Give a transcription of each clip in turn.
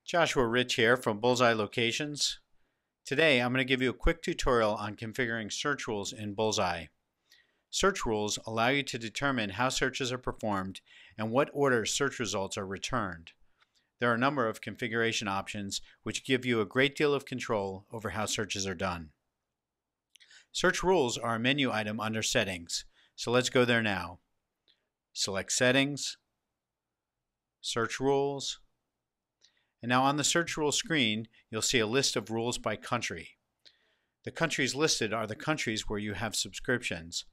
Joshua Rich here from Bullseye Locations. Today I'm going to give you a quick tutorial on configuring search rules in Bullseye. Search rules allow you to determine how searches are performed and what order search results are returned. There are a number of configuration options which give you a great deal of control over how searches are done. Search rules are a menu item under Settings, so let's go there now. Select Settings, Search Rules, and now on the search rule screen, you'll see a list of rules by country. The countries listed are the countries where you have subscriptions.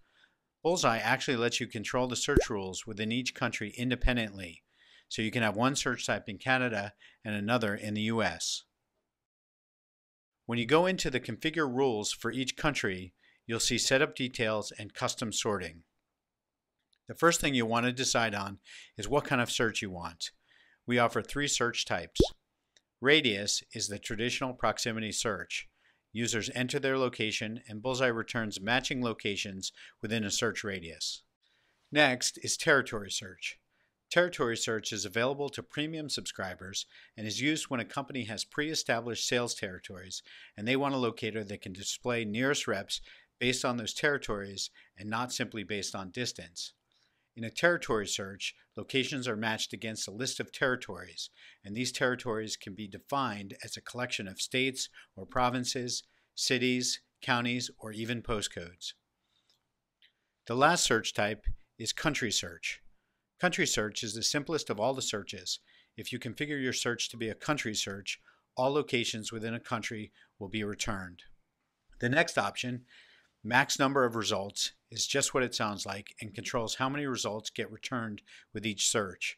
Bullseye actually lets you control the search rules within each country independently, so you can have one search type in Canada and another in the US. When you go into the Configure Rules for each country, you'll see Setup Details and Custom Sorting. The first thing you'll want to decide on is what kind of search you want. We offer three search types. Radius is the traditional proximity search. Users enter their location and Bullseye returns matching locations within a search radius. Next is territory search. Territory search is available to premium subscribers and is used when a company has pre-established sales territories and they want a locator that can display nearest reps based on those territories and not simply based on distance. In a territory search, locations are matched against a list of territories, and these territories can be defined as a collection of states or provinces, cities, counties, or even postcodes. The last search type is country search. Country search is the simplest of all the searches. If you configure your search to be a country search, all locations within a country will be returned. The next option, max number of results, is just what it sounds like and controls how many results get returned with each search.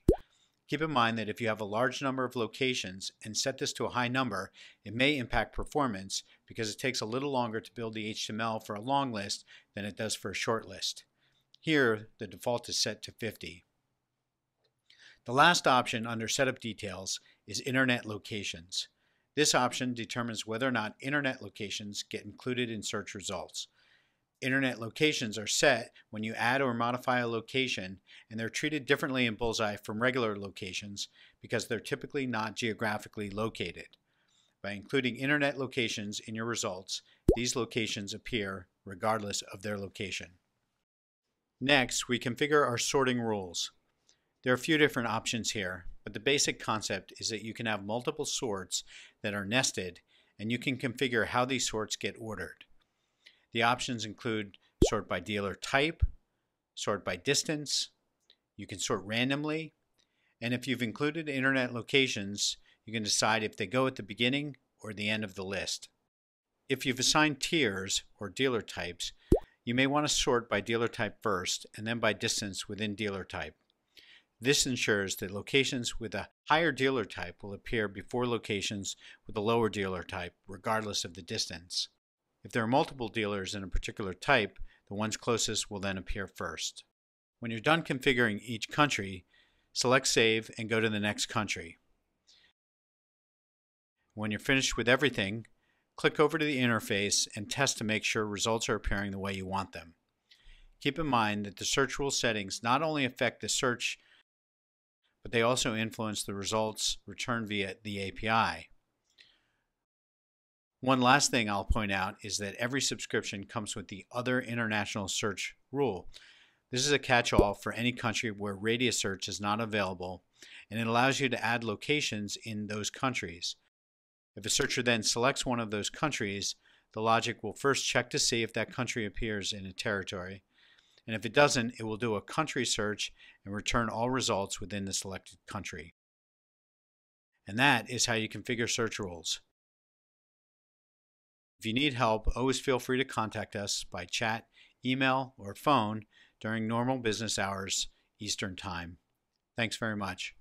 Keep in mind that if you have a large number of locations and set this to a high number, it may impact performance because it takes a little longer to build the HTML for a long list than it does for a short list. Here, the default is set to 50. The last option under Setup Details is Internet Locations. This option determines whether or not internet locations get included in search results. Internet locations are set when you add or modify a location, and they're treated differently in Bullseye from regular locations because they're typically not geographically located. By including internet locations in your results, these locations appear regardless of their location. Next, we configure our sorting rules. There are a few different options here, but the basic concept is that you can have multiple sorts that are nested, and you can configure how these sorts get ordered. The options include sort by dealer type, sort by distance, you can sort randomly, and if you've included internet locations, you can decide if they go at the beginning or the end of the list. If you've assigned tiers or dealer types, you may want to sort by dealer type first and then by distance within dealer type. This ensures that locations with a higher dealer type will appear before locations with a lower dealer type, regardless of the distance. If there are multiple dealers in a particular type, the ones closest will then appear first. When you're done configuring each country, select Save and go to the next country. When you're finished with everything, click over to the interface and test to make sure results are appearing the way you want them. Keep in mind that the search rule settings not only affect the search, but they also influence the results returned via the API. One last thing I'll point out is that every subscription comes with the Other International Search rule. This is a catch-all for any country where radius search is not available, and it allows you to add locations in those countries. If a searcher then selects one of those countries, the logic will first check to see if that country appears in a territory, and if it doesn't, it will do a country search and return all results within the selected country. And that is how you configure search rules. If you need help, always feel free to contact us by chat, email, or phone during normal business hours Eastern Time. Thanks very much.